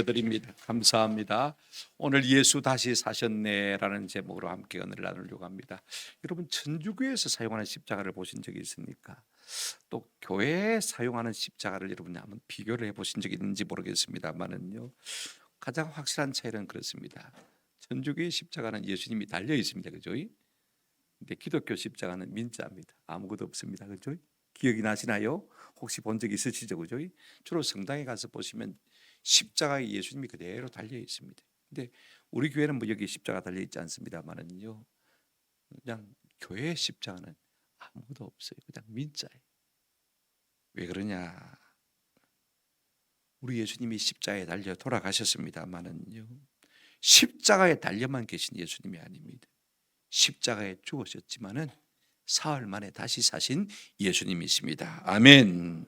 드립니다. 감사합니다. 오늘 예수 다시 사셨네라는 제목으로 함께 은혜를 나누려고 합니다. 여러분, 천주교에서 사용하는 십자가를 보신 적이 있습니까? 또 교회에 사용하는 십자가를 여러분이 한번 비교를 해보신 적이 있는지 모르겠습니다만은요, 가장 확실한 차이는 그렇습니다. 천주교의 십자가는 예수님이 달려 있습니다, 그죠? 근데 기독교 십자가는 민자입니다. 아무것도 없습니다, 그죠? 기억이 나시나요? 혹시 본 적 있으시죠, 그죠? 주로 성당에 가서 보시면 십자가에 예수님이 그대로 달려 있습니다. 근데 우리 교회는 뭐 여기 십자가 달려 있지 않습니다만은요, 그냥 교회의 십자가는 아무것도 없어요. 그냥 민자예요. 왜 그러냐? 우리 예수님이 십자가에 달려 돌아가셨습니다만은요, 십자가에 달려만 계신 예수님이 아닙니다. 십자가에 죽으셨지만은 사흘 만에 다시 사신 예수님이십니다. 아멘.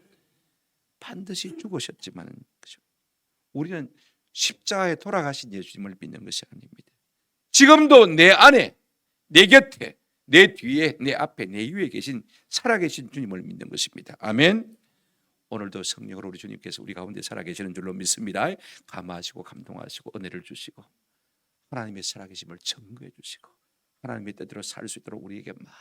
반드시 죽으셨지만은, 그죠? 우리는 십자가에 돌아가신 예수님을 믿는 것이 아닙니다. 지금도 내 안에, 내 곁에, 내 뒤에, 내 앞에, 내 위에 계신 살아계신 주님을 믿는 것입니다. 아멘. 오늘도 성령으로 우리 주님께서 우리 가운데 살아계시는 줄로 믿습니다. 감화하시고 감동하시고 은혜를 주시고 하나님의 살아계심을 증거해 주시고 하나님의 뜻대로 살 수 있도록 우리에게 막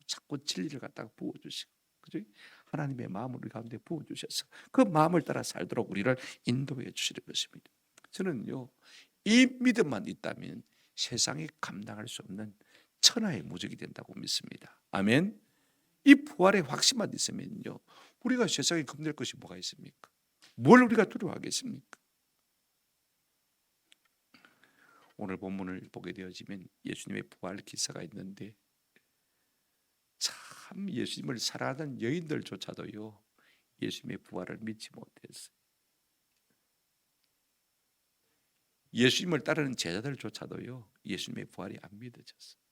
자꾸 진리를 갖다가 부어주시고, 그죠? 하나님의 마음을 우리 가운데 부어주셔서 그 마음을 따라 살도록 우리를 인도해 주시는 것입니다. 저는요, 이 믿음만 있다면 세상이 감당할 수 없는 천하의 무적이 된다고 믿습니다. 아멘. 이 부활의 확신만 있으면요, 우리가 세상에 겁낼 것이 뭐가 있습니까? 뭘 우리가 두려워하겠습니까? 오늘 본문을 보게 되어지면 예수님의 부활 기사가 있는데, 참 예수님을 사랑하는 여인들조차도요, 예수님의 부활을 믿지 못했어요. 예수님을 따르는 제자들조차도요, 예수님의 부활이 안 믿어졌어요.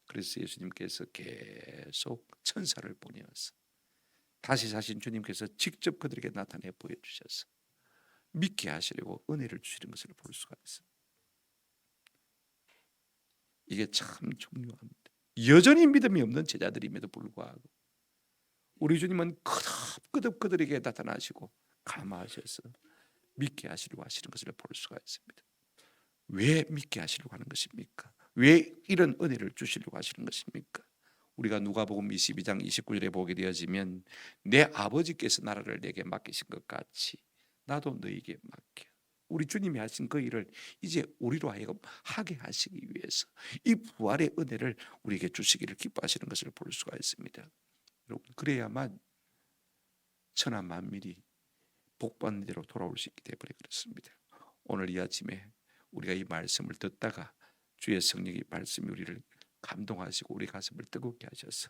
그래서 예수님께서 계속 천사를 보내어서 다시 사신 주님께서 직접 그들에게 나타내 보여주셔서 믿게 하시려고 은혜를 주시는 것을 볼 수가 있어요. 이게 참 중요합니다. 여전히 믿음이 없는 제자들임에도 불구하고 우리 주님은 끄덕끄덕 그들에게 나타나시고 감화하셔서 믿게 하시려고 하시는 것을 볼 수가 있습니다. 왜 믿게 하시려고 하는 것입니까? 왜 이런 은혜를 주시려고 하시는 것입니까? 우리가 누가복음 22장 29절에 보게 되어지면 내 아버지께서 나라를 내게 맡기신 것 같이 나도 너에게 맡겨. 우리 주님이 하신 그 일을 이제 우리로 하여금 하게 하시기 위해서 이 부활의 은혜를 우리에게 주시기를 기뻐하시는 것을 볼 수가 있습니다. 여러분, 그래야만 천하 만민이 복받는 대로 돌아올 수 있기 때문에 그렇습니다. 오늘 이 아침에 우리가 이 말씀을 듣다가 주의 성령의 말씀이 우리를 감동하시고 우리 가슴을 뜨겁게 하셔서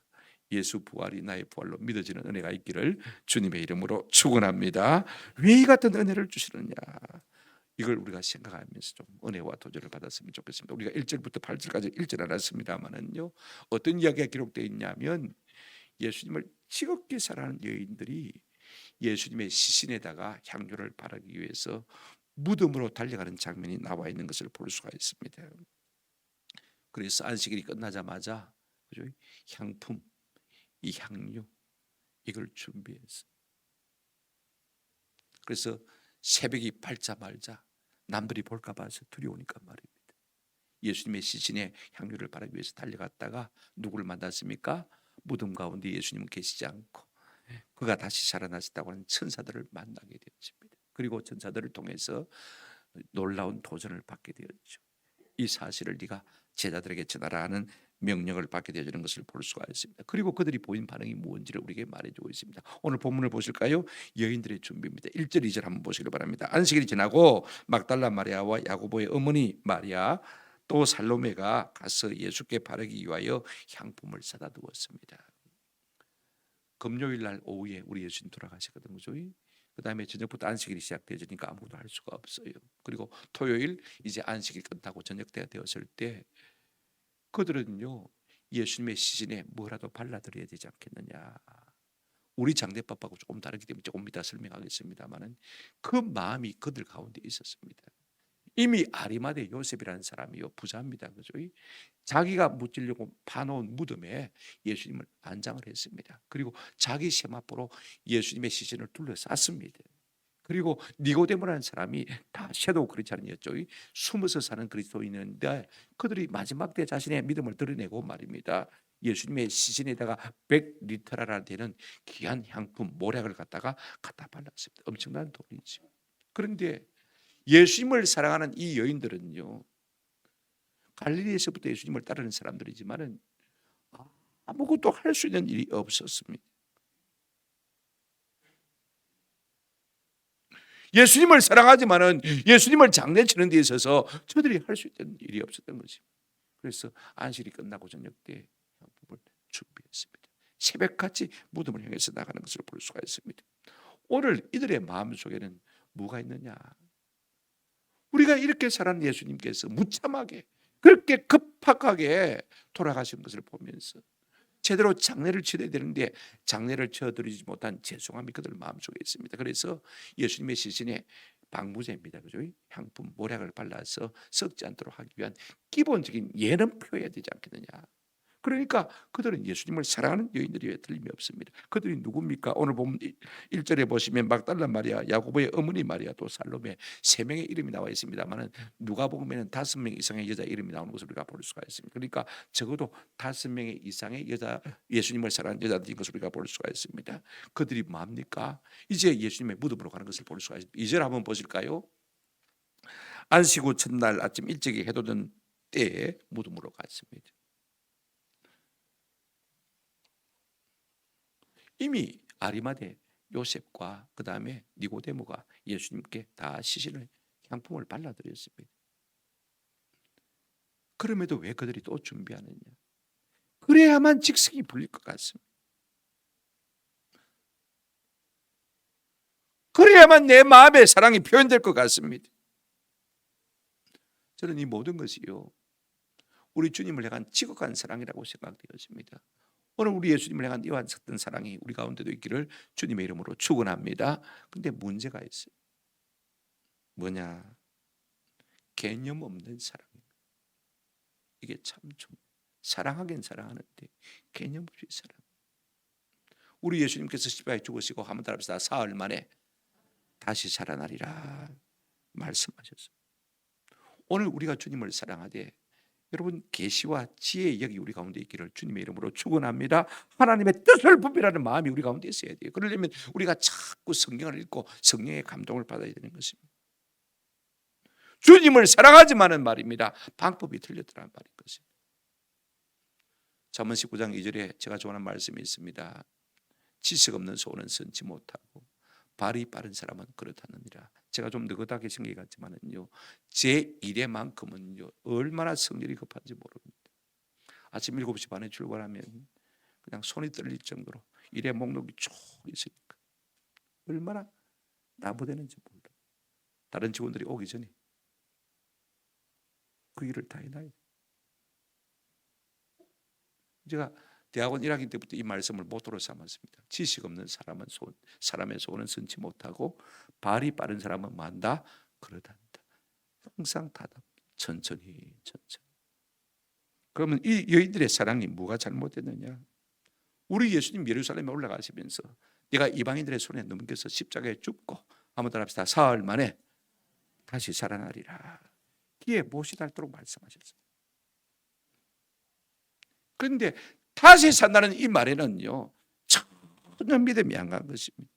예수 부활이 나의 부활로 믿어지는 은혜가 있기를 주님의 이름으로 축원합니다. 왜 이 같은 은혜를 주시느냐, 이걸 우리가 생각하면서 좀 은혜와 도전을 받았으면 좋겠습니다. 우리가 1절부터 8절까지 읽지 않았습니다만은요, 어떤 이야기가 기록되어 있냐면 예수님을 지극히 사랑하는 여인들이 예수님의 시신에다가 향료를 바르기 위해서 무덤으로 달려가는 장면이 나와 있는 것을 볼 수가 있습니다. 그래서 안식일이 끝나자마자, 그죠? 향품, 이 향료, 이걸 준비해서, 그래서 새벽이 밝자마자 남들이 볼까 봐서 두려우니까 말입니다. 예수님의 시신에 향료를 바르기 위해서 달려갔다가 누구를 만났습니까? 무덤 가운데 예수님은 계시지 않고 그가 다시 살아나셨다고 하는 천사들을 만나게 되었습니다. 그리고 천사들을 통해서 놀라운 도전을 받게 되었죠. 이 사실을 네가 제자들에게 전하라 하는 명령을 받게 되어지는 것을 볼 수가 있습니다. 그리고 그들이 보인 반응이 무엇인지를 우리에게 말해주고 있습니다. 오늘 본문을 보실까요? 여인들의 준비입니다. 1절 2절 한번 보시길 바랍니다. 안식일이 지나고 막달라 마리아와 야고보의 어머니 마리아 또 살로메가 가서 예수께 바르기 위하여 향품을 사다 두었습니다. 금요일 날 오후에 우리 예수님 돌아가시거든요. 그 다음에 저녁부터 안식일이 시작되어지니까 아무것도 할 수가 없어요. 그리고 토요일 이제 안식일 끝나고 저녁 때가 되었을 때 그들은요, 예수님의 시신에 뭐라도 발라드려야 되지 않겠느냐. 우리 장대법하고 조금 다르기 때문에 조금 이따 설명하겠습니다만은 그 마음이 그들 가운데 있었습니다. 이미 아리마대 요셉이라는 사람이요, 부자입니다. 그죠? 자기가 묻히려고 파놓은 무덤에 예수님을 안장을 했습니다. 그리고 자기 세마포로 예수님의 시신을 둘러쌌습니다. 그리고 니고데모라는 사람이 다 섀도우 크리스찬이었죠. 숨어서 사는 그리스도인인데 그들이 마지막 때 자신의 믿음을 드러내고 말입니다. 예수님의 시신에다가 100리터라나 되는 귀한 향품 모략을 갖다 발랐습니다. 엄청난 돈이죠. 그런데 예수님을 사랑하는 이 여인들은요, 갈릴리에서부터 예수님을 따르는 사람들이지만은 아무것도 할 수 있는 일이 없었습니다. 예수님을 사랑하지만은 예수님을 장례치는 데 있어서 저들이 할 수 있는 일이 없었던 거죠. 그래서 안식일이 끝나고 저녁 때 향품을 준비했습니다. 새벽같이 무덤을 향해서 나가는 것을 볼 수가 있습니다. 오늘 이들의 마음 속에는 뭐가 있느냐? 우리가 이렇게 살아는 예수님께서 무참하게 그렇게 급박하게 돌아가신 것을 보면서 제대로 장례를 치러야 되는데 장례를 치러드리지 못한 죄송함이 그들 마음속에 있습니다. 그래서 예수님의 시신에 방부제입니다. 그죠? 향품 모략을 발라서 썩지 않도록 하기 위한 기본적인 예는 표해야 되지 않겠느냐. 그러니까 그들은 예수님을 사랑하는 여인들이 틀림이 없습니다. 그들이 누굽니까? 오늘 보면 1절에 보시면 막달라 마리아, 야고보의 어머니 마리아, 또 살로메, 세 명의 이름이 나와 있습니다만은 누가복음에는 5명 이상의 여자 이름이 나오는 것을 우리가 볼 수가 있습니다. 그러니까 적어도 5명의 이상의 여자, 예수님을 사랑하는 여자들인 것을 우리가 볼 수가 있습니다. 그들이 뭡니까? 이제 예수님의 무덤으로 가는 것을 볼 수가 있습니다. 2절 한번 보실까요? 안식 후 첫날 아침 일찍이 해돋은 때에 무덤으로 갔습니다. 이미 아리마대 요셉과 그 다음에 니고데모가 예수님께 다 시신을 향품을 발라드렸습니다. 그럼에도 왜 그들이 또 준비하느냐? 그래야만 직성이 풀릴 것 같습니다. 그래야만 내 마음의 사랑이 표현될 것 같습니다. 저는 이 모든 것이요, 우리 주님을 향한 지극한 사랑이라고 생각되었습니다. 오늘 우리 예수님을 향한 이와 같은 사랑이 우리 가운데도 있기를 주님의 이름으로 축원합니다. 근데 문제가 있어요. 뭐냐? 개념 없는 사랑입니다. 이게 참 좀 사랑하긴 사랑하는데 개념 없이 사랑. 우리 예수님께서 십자가에 죽으시고 한번 따라합시다. 사흘 만에 다시 살아나리라 말씀하셨어요. 오늘 우리가 주님을 사랑하되 여러분 계시와 지혜의 영이 우리 가운데 있기를 주님의 이름으로 축원합니다. 하나님의 뜻을 분별하는 마음이 우리 가운데 있어야 돼요. 그러려면 우리가 자꾸 성경을 읽고 성령의 감동을 받아야 되는 것입니다. 주님을 사랑하지만은 말입니다, 방법이 틀렸다는 말인 것입니다. 잠언 19장 2절에 제가 좋아하는 말씀이 있습니다. 지식 없는 소는 선지 못하고 발이 빠른 사람은 그렇다느니라. 제가 좀 느긋하게 생각이 같지만은요, 제 일에만큼은요 얼마나 성질이 급한지 모릅니다. 아침 7시 반에 출발하면 그냥 손이 떨릴 정도로 일에 목록이 쭉 있으니까 얼마나 나부대는지 몰라. 다른 직원들이 오기 전에 그 일을 다 해놔야 돼. 제가 대학원 1학년 때부터 이 말씀을 모토로 삼았습니다. 지식 없는 사람의 소원은 선지 못하고 발이 빠른 사람은 만다 그러단다. 항상 다답 천천히. 그러면 이 여인들의 사랑이 뭐가 잘못됐느냐? 우리 예수님 예루살렘에 올라가시면서 내가 이방인들의 손에 넘겨서 십자가에 죽고 한번 따라합시다. 사흘 만에 다시 살아나리라. 기에 못이 닳도록 말씀하셨습니다. 그런데 다시 산다는 이 말에는요 전혀 믿음이 안 간 것입니다.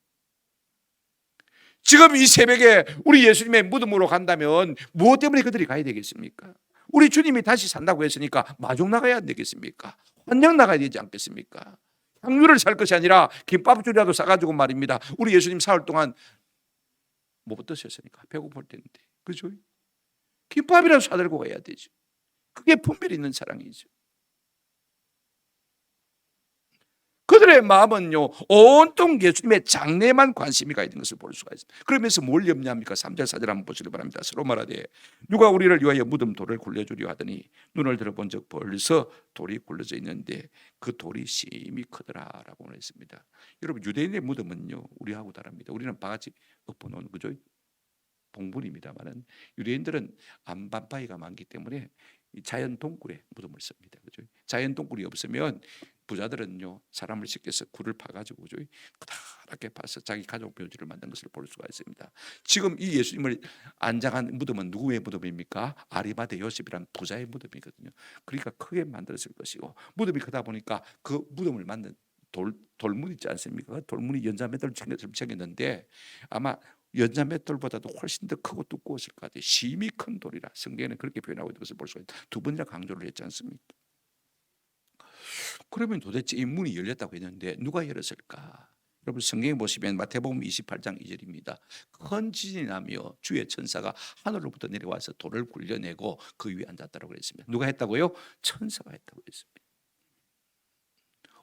지금 이 새벽에 우리 예수님의 무덤으로 간다면 무엇 때문에 그들이 가야 되겠습니까? 우리 주님이 다시 산다고 했으니까 마중 나가야 되겠습니까? 환영 나가야 되지 않겠습니까? 향유를 살 것이 아니라 김밥줄이라도 싸가지고 말입니다, 우리 예수님 사흘 동안 못 드셨으니까 배고플 텐데, 그죠? 김밥이라도 사들고 가야 되죠. 그게 분별 있는 사랑이죠. 그들의 마음은요 온통 예수님의 장래만 관심이 가 있는 것을 볼 수가 있습니다. 그러면서 뭘 염려합니까? 3절 4절 한번 보시기 바랍니다. 서로 말하되 누가 우리를 위하여 무덤 돌을 굴려주려 하더니 눈을 들어본 적 벌써 돌이 굴려져 있는데 그 돌이 심히 크더라라고 했습니다. 여러분 유대인의 무덤은요 우리하고 다릅니다. 우리는 바가지 엎어놓은 그죠? 봉분입니다만은 유대인들은 안반바위가 많기 때문에 자연 동굴에 무덤을 씁니다. 그죠? 자연 동굴이 없으면 부자들은요 사람을 시켜서 굴을 파가지고 그렇게 파서 자기 가족 묘지를 만든 것을 볼 수가 있습니다. 지금 이 예수님을 안장한 무덤은 누구의 무덤입니까? 아리마대 요셉이란 부자의 무덤이거든요. 그러니까 크게 만들었을 것이고, 무덤이 크다 보니까 그 무덤을 만든 돌문 있지 않습니까? 돌문이 연자맷돌 챙겼는데 아마 연자맷돌보다도 훨씬 더 크고 두꺼웠을 것 같아요. 심히 큰 돌이라 성경에는 그렇게 표현하고 있는 것을 볼 수가 있다. 두 번이나 강조를 했지 않습니까? 그러면 도대체 이 문이 열렸다고 했는데 누가 열었을까? 여러분 성경에 보시면 마태복음 28장 2절입니다. 큰 지진이 나며 주의 천사가 하늘로부터 내려와서 돌을 굴려내고 그 위에 앉았다고 그랬습니다. 누가 했다고요? 천사가 했다고 했습니다.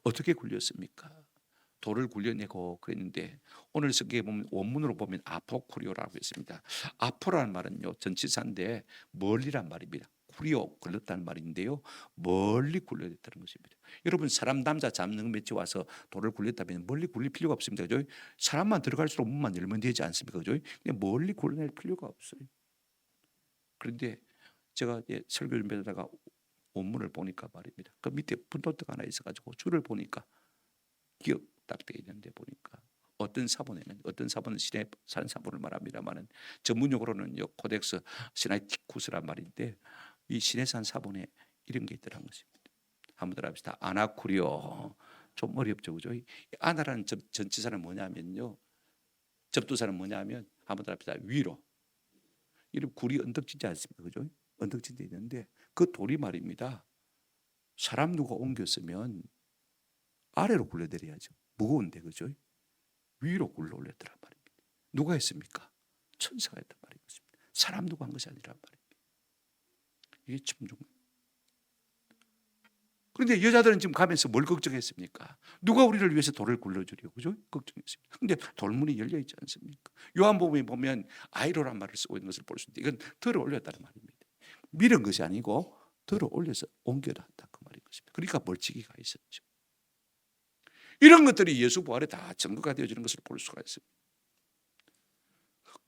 어떻게 굴렸습니까? 돌을 굴려내고 그랬는데 오늘 성경에 보면 원문으로 보면 아포쿠리오라고 했습니다. 아포라는 말은요 전치사인데 멀리란 말입니다. 쿠리오 굴렸다는 말인데요 멀리 굴려냈다는 것입니다. 여러분 사람 남자 잡는 맷이 와서 돌을 굴렸다면 멀리 굴릴 필요가 없습니다. 그죠? 사람만 들어갈수록 문만 열면 되지 않습니까? 그죠? 그냥 멀리 굴려낼 필요가 없어요. 그런데 제가 설교 준비하다가 원문을 보니까 말입니다. 그 밑에 분노트가 하나 있어가지고 줄을 보니까 기억 딱 돼 있는데 보니까 어떤 사본은 시내 산 사본을 말합니다만은 전문용어로는 코덱스 시나이티쿠스란 말인데 이 시내산 사본에 이런 게 있더라는 것입니다. 한번 들어봅시다. 아나쿠리오. 좀 어렵죠, 그죠? 아나라는 전치사는 뭐냐면요, 접두사는 뭐냐면 한번 들어봅시다. 위로. 이런 굴이 언덕지지 않습니까, 그죠? 언덕지대 있는데 그 돌이 말입니다. 사람 누가 옮겼으면 아래로 굴려내려야죠. 무거운데, 그죠? 위로 굴러 올렸더란 말입니다. 누가 했습니까? 천사가 했단 말입니다. 사람 누가 한 것이 아니란 말입니다. 이게 참 중요해요. 그런데 여자들은 지금 가면서 뭘 걱정했습니까? 누가 우리를 위해서 돌을 굴러주려고, 그죠? 걱정했습니다. 그런데 돌문이 열려 있지 않습니까? 요한복음에 보면 아이로란 말을 쓰고 있는 것을 볼 수 있는데 이건 들어 올렸다는 말입니다. 밀은 것이 아니고 들어 올려서 옮겨놨다 그 말인 것입니다. 그러니까 멀찍이가 있었죠. 이런 것들이 예수 부활에 다 증거가 되어지는 것을 볼 수가 있습니다.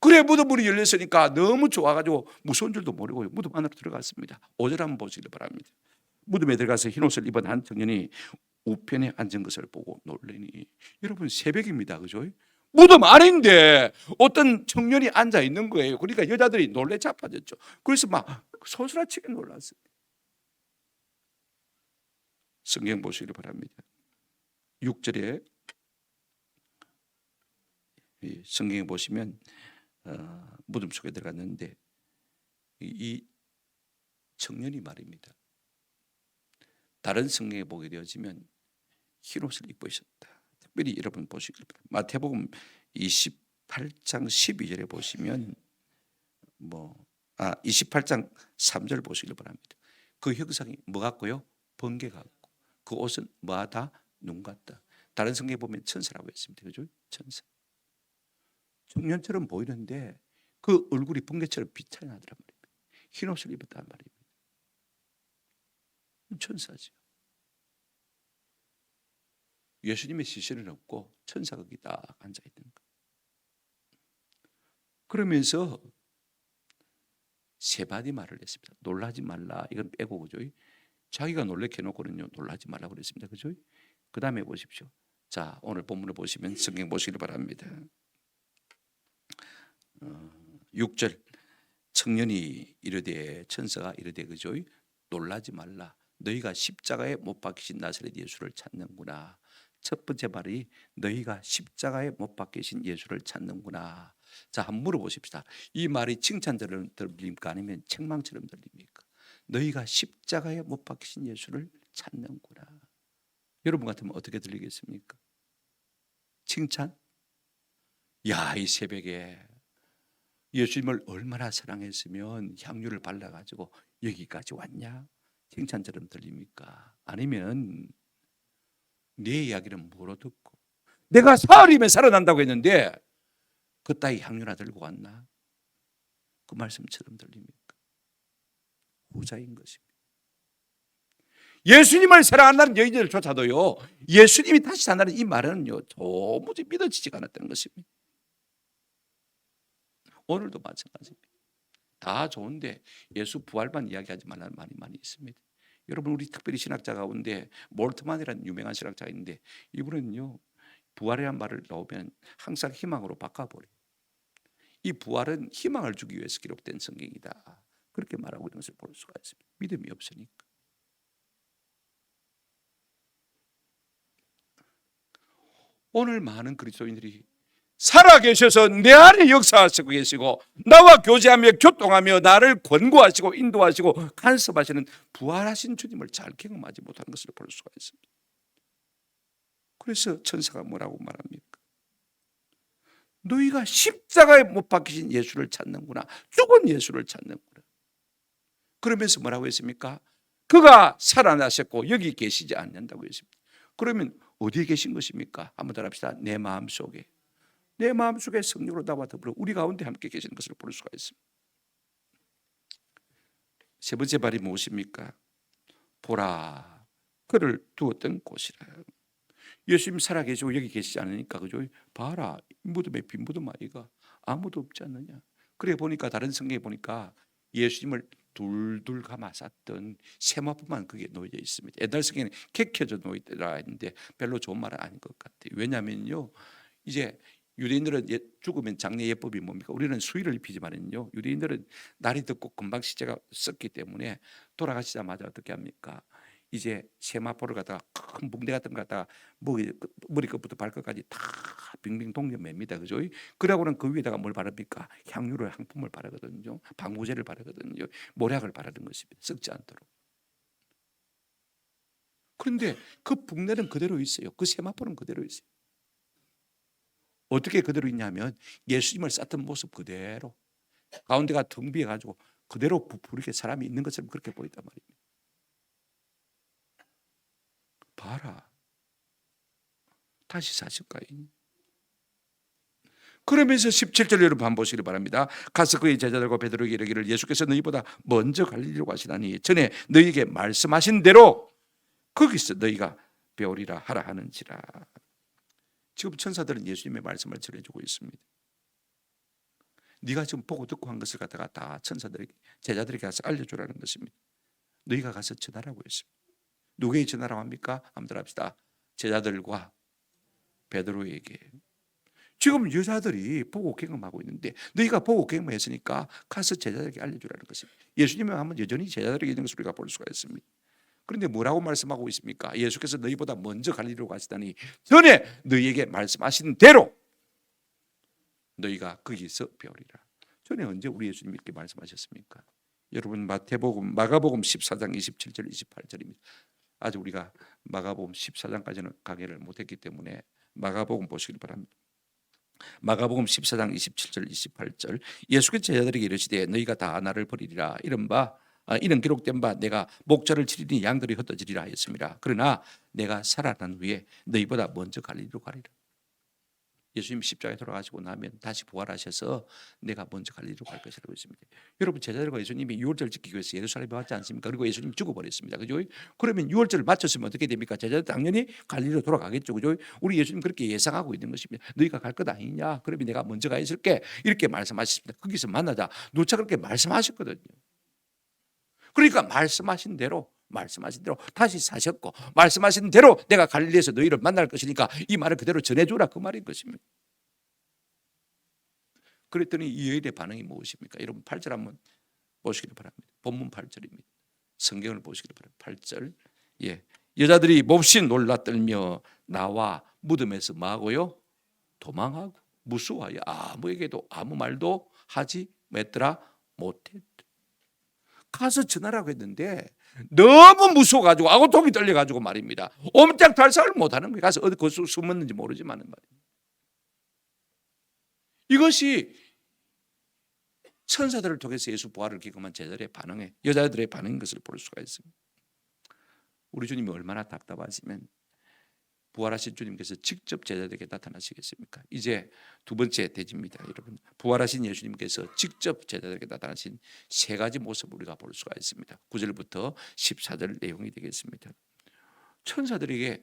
그래 무덤문이 열렸으니까 너무 좋아가지고 무서운 줄도 모르고 무덤 안으로 들어갔습니다. 5절 한번 보시기 바랍니다. 무덤에 들어가서 흰옷을 입은 한 청년이 우편에 앉은 것을 보고 놀라니, 여러분 새벽입니다, 그죠? 무덤 안인데 어떤 청년이 앉아 있는 거예요. 그러니까 여자들이 놀래 자빠졌죠. 그래서 막 소스라치게 놀랐어요. 성경 보시기 바랍니다. 6절에 성경에 보시면 무덤 속에 들어갔는데 이 청년이 말입니다. 다른 성경에 보게 되어지면 흰옷을 입고 있었다. 특별히 여러분 보시기 바랍니다. 마태복음 28장 12절에 보시면 28장 3절 보시기 바랍니다. 그 형상이 뭐 같고요? 번개 같고 그 옷은 뭐하다? 눈 같다. 다른 성경에 보면 천사라고 했습니다. 그죠? 천사. 청년처럼 보이는데 그 얼굴이 번개처럼 빛이 나더란 말입니다. 흰 옷을 입었단 말입니다. 천사죠. 예수님의 시신은 없고 천사가 거기 딱 앉아 있는 거예요. 그러면서 세 마디 말을 했습니다. 놀라지 말라. 이건 빼고, 그죠? 자기가 놀래켜 놓고는요 놀라지 말라고 그랬습니다. 그죠? 그 다음에 보십시오. 자, 오늘 본문을 보시면 성경 보시길 바랍니다. 6절 청년이 이르되, 천사가 이르되, 그죠? 놀라지 말라. 너희가 십자가에 못 박히신 나사렛 예수를 찾는구나. 첫 번째 말이 너희가 십자가에 못 박히신 예수를 찾는구나. 자, 한번 물어보십시다. 이 말이 칭찬처럼 들립니까? 아니면 책망처럼 들립니까? 너희가 십자가에 못 박히신 예수를 찾는구나. 여러분 같으면 어떻게 들리겠습니까? 칭찬? 야, 이 새벽에 예수님을 얼마나 사랑했으면 향유를 발라가지고 여기까지 왔냐? 칭찬처럼 들립니까? 아니면 내 이야기는 뭐로 듣고 내가 사흘이면 살아난다고 했는데 그따위 향유나 들고 왔나? 그 말씀처럼 들립니까? 후자인 것입니다. 예수님을 사랑한다는 여인들조차도요 예수님이 다시 산다는 이 말은요 도무지 믿어지지가 않았다는 것입니다. 오늘도 마찬가지입니다. 다 좋은데 예수 부활만 이야기하지 말라는 말이 많이 있습니다. 여러분 우리 특별히 신학자 가운데 몰트만이라는 유명한 신학자가 있는데 이분은요 부활이라는 말을 나오면 항상 희망으로 바꿔버려요. 이 부활은 희망을 주기 위해서 기록된 성경이다. 그렇게 말하고 있는 것을 볼 수가 있습니다. 믿음이 없으니까. 오늘 많은 그리스도인들이 살아계셔서 내 안에 역사하시고 계시고 나와 교제하며 교통하며 나를 권고하시고 인도하시고 간섭하시는 부활하신 주님을 잘 경험하지 못하는 것을 볼 수가 있습니다. 그래서 천사가 뭐라고 말합니까? 너희가 십자가에 못 박히신 예수를 찾는구나. 죽은 예수를 찾는구나. 그러면서 뭐라고 했습니까? 그가 살아나셨고 여기 계시지 않는다고 했습니다. 그러면 어디에 계신 것입니까? 한번 더 합시다. 내 마음속에. 내 마음속에 성령으로 나와 더불어 우리 가운데 함께 계시는 것을 볼 수가 있습니다. 세 번째 말이 무엇입니까? 보라, 그를 두었던 곳이라. 예수님 살아계시고 여기 계시지 않으니까 그죠? 봐라, 무덤에 빈 무덤 아이가 아무도 없지 않느냐. 그래 보니까 다른 성경에 보니까 예수님을 둘둘 감아 쌌던 세마포만 그게 놓여져 있습니다. 옛날 성경에는 객혀져 놓여있더라 했는데 별로 좋은 말은 아닌 것 같아요. 왜냐하면요 이제 유대인들은 죽으면 장례 예법이 뭡니까? 우리는 수의를 입히지만은요 유대인들은 날이 덥고 금방 시체가 썩기 때문에 돌아가시자마자 어떻게 합니까? 이제 세마포를 갖다가 큰 붕대 같은 거 갖다가 머리끝부터 발끝까지 다 빙빙 동여맵니다. 그죠? 그러고는 그 위에다가 뭘 바릅니까? 향유를 향품을 바르거든요. 방부제를 바르거든요. 모략을 바르는 것입니다. 썩지 않도록. 그런데 그 붕대는 그대로 있어요. 그 세마포는 그대로 있어요. 어떻게 그대로 있냐면 예수님을 쌌던 모습 그대로 가운데가 텅 비어 가지고 그대로 부풀게 사람이 있는 것처럼 그렇게 보인단 말입니다. 봐라. 다시 사실까요? 그러면서 17절 여러분 한번 보시기 바랍니다. 가서 그의 제자들과 베드로에게 이르기를 예수께서 너희보다 먼저 갈릴리로 가시다니 전에 너희에게 말씀하신 대로 거기서 너희가 배우리라 하라 하는지라. 지금 천사들은 예수님의 말씀을 전해주고 있습니다. 네가 지금 보고 듣고 한 것을 갖다가 다 천사들에게 제자들에게 가서 알려주라는 것입니다. 너희가 가서 전하라고 했습니다. 누구에게 전하라고 합니까? 한번 합시다. 제자들과 베드로에게. 지금 여자들이 보고 경험하고 있는데 너희가 보고 경험했으니까 가서 제자들에게 알려주라는 것입니다. 예수님은 하면 여전히 제자들에게 있는 것을 우리가 볼 수가 있습니다. 그런데 뭐라고 말씀하고 있습니까? 예수께서 너희보다 먼저 갈릴리로 가시다니 전에 너희에게 말씀하신 대로 너희가 거기서 배우리라. 전에 언제 우리 예수님이 이렇게 말씀하셨습니까? 여러분 마태복음, 마가복음 14장 27절 28절입니다. 아직 우리가 마가복음 14장까지는 강의를 못했기 때문에 마가복음 보시길 바랍니다. 마가복음 14장 27절 28절 예수께서 제자들에게 이르시되 너희가 다 나를 버리리라 이는 기록된 바 내가 목자를 치리니 양들이 흩어지리라 하였습니다. 그러나 내가 살아난 후에 너희보다 먼저 갈릴리로 가리라. 예수님 십자가에 돌아가시고 나면 다시 부활하셔서 내가 먼저 갈릴리로 갈 것이라고 했습니다. 여러분 제자들과 예수님이 유월절 지키기 위해서 예루살렘에 왔지 않습니까? 그리고 예수님 죽어버렸습니다. 그죠? 그러면 유월절을 마쳤으면 어떻게 됩니까? 제자들 당연히 갈릴리로 돌아가겠죠. 그죠? 우리 예수님 그렇게 예상하고 있는 것입니다. 너희가 갈 것 아니냐? 그러면 내가 먼저 가 있을게. 이렇게 말씀하셨습니다. 거기서 만나자. 누차 그렇게 말씀하셨거든요. 그러니까 말씀하신 대로 다시 사셨고 말씀하신 대로 내가 갈릴리에서 너희를 만날 것이니까 이 말을 그대로 전해주라 그 말인 것입니다. 그랬더니 이 여인의 반응이 무엇입니까? 여러분 8절 한번 보시기를 바랍니다. 본문 8절입니다. 성경을 보시기를 바랍니다. 8절 여자들이 몹시 놀라 떨며 나와 무덤에서 뭐하고요? 도망하고 무수하여 아무에게도 아무 말도 하지 못했더라. 가서 전하라고 했는데 너무 무서워가지고 아고통이 떨려가지고 말입니다. 옴짝달싹을 못하는 거예요. 가서 어디 거기서 숨었는지 모르지만 말입니다. 이것이 천사들을 통해서 예수 부활을 경험한 여자들의 반응인 것을 볼 수가 있습니다. 우리 주님이 얼마나 답답하시면 부활하신 주님께서 직접 제자들에게 나타나시겠습니까? 이제 두 번째 대지입니다. 여러분 부활하신 예수님께서 직접 제자들에게 나타나신 세 가지 모습을 우리가 볼 수가 있습니다. 9절부터 14절 내용이 되겠습니다. 천사들이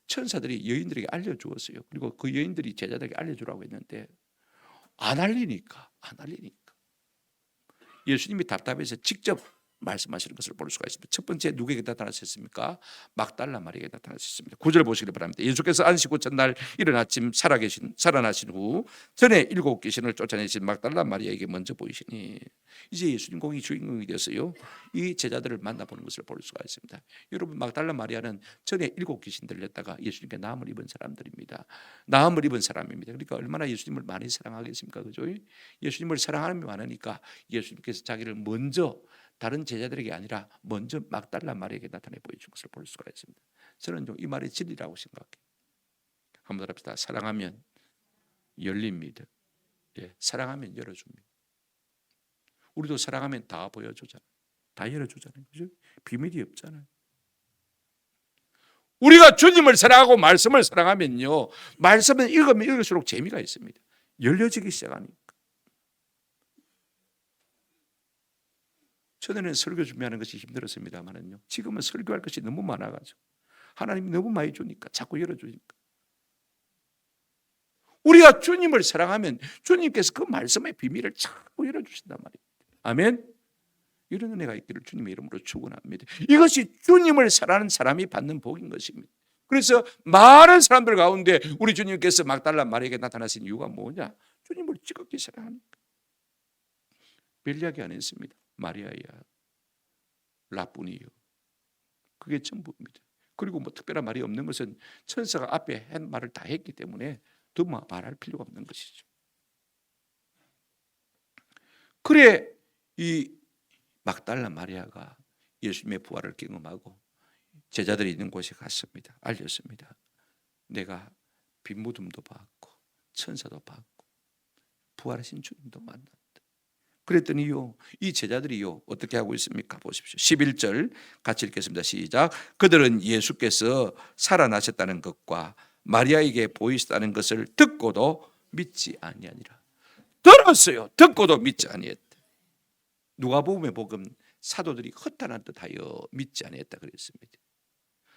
여인들에게 알려주었어요. 그리고 그 여인들이 제자들에게 알려주라고 했는데 안 알리니까 예수님이 답답해서 직접 말씀하시는 것을 볼 수가 있습니다. 첫 번째 누구에게 나타나셨습니까? 막달라 마리아에게 나타나셨습니다. 9절 보시기 바랍니다. 예수께서 안식 첫날 이른 아침 살아나신 후 전에 7 귀신을 쫓아내신 막달라 마리아에게 먼저 보이시니 이제 예수님 공이 주인공이 되었어요. 이 제자들을 만나보는 것을 볼 수가 있습니다. 여러분, 막달라 마리아는 전에 7 귀신 들렸다가 예수님께 나음을 입은 사람들입니다. 나음을 입은 사람입니다. 그러니까 얼마나 예수님을 많이 사랑하겠습니까? 그죠? 예수님을 사랑하는 게 많으니까 예수님께서 자기를 먼저 다른 제자들에게 아니라 먼저 막달라 마리아에게 나타내 보여준 것을 볼 수가 있습니다. 저는 이 말이 진리라고 생각해요. 한번 합시다. 사랑하면 열립니다. 예, 사랑하면 열어줍니다. 우리도 사랑하면 다 보여주잖아요. 다 열어주잖아요. 그죠? 비밀이 없잖아요. 우리가 주님을 사랑하고 말씀을 사랑하면요, 말씀은 읽으면 읽을수록 재미가 있습니다. 열려지기 시작하니까. 전에는 설교 준비하는 것이 힘들었습니다만은요, 지금은 설교할 것이 너무 많아가지고 하나님이 너무 많이 주니까 자꾸 열어주니까. 우리가 주님을 사랑하면 주님께서 그 말씀의 비밀을 자꾸 열어주신단 말이에요. 아멘. 이런 은혜가 있기를 주님의 이름으로 축원합니다. 이것이 주님을 사랑하는 사람이 받는 복인 것입니다. 그래서 많은 사람들 가운데 우리 주님께서 막달라 마리아에게 나타나신 이유가 뭐냐? 주님을 지극히 사랑하니까. 별 이야기 안 했습니다. 마리아야, 라뿐이요. 그게 전부입니다. 그리고 뭐 특별한 말이 없는 것은 천사가 앞에 한 말을 다 했기 때문에 더 말할 필요가 없는 것이죠. 그래 이 막달라 마리아가 예수님의 부활을 경험하고 제자들이 있는 곳에 갔습니다. 알렸습니다. 내가 빈무덤도 봤고 천사도 봤고 부활하신 주님도 만났다. 그랬더니요, 이 제자들이요 어떻게 하고 있습니까? 보십시오. 11절 같이 읽겠습니다. 시작. 그들은 예수께서 살아나셨다는 것과 마리아에게 보이셨다는 것을 듣고도 믿지 아니하니라. 들었어요. 듣고도 믿지 아니했다. 누가복음에 복음 사도들이 허탄한 듯하여 믿지 아니했다 그랬습니다.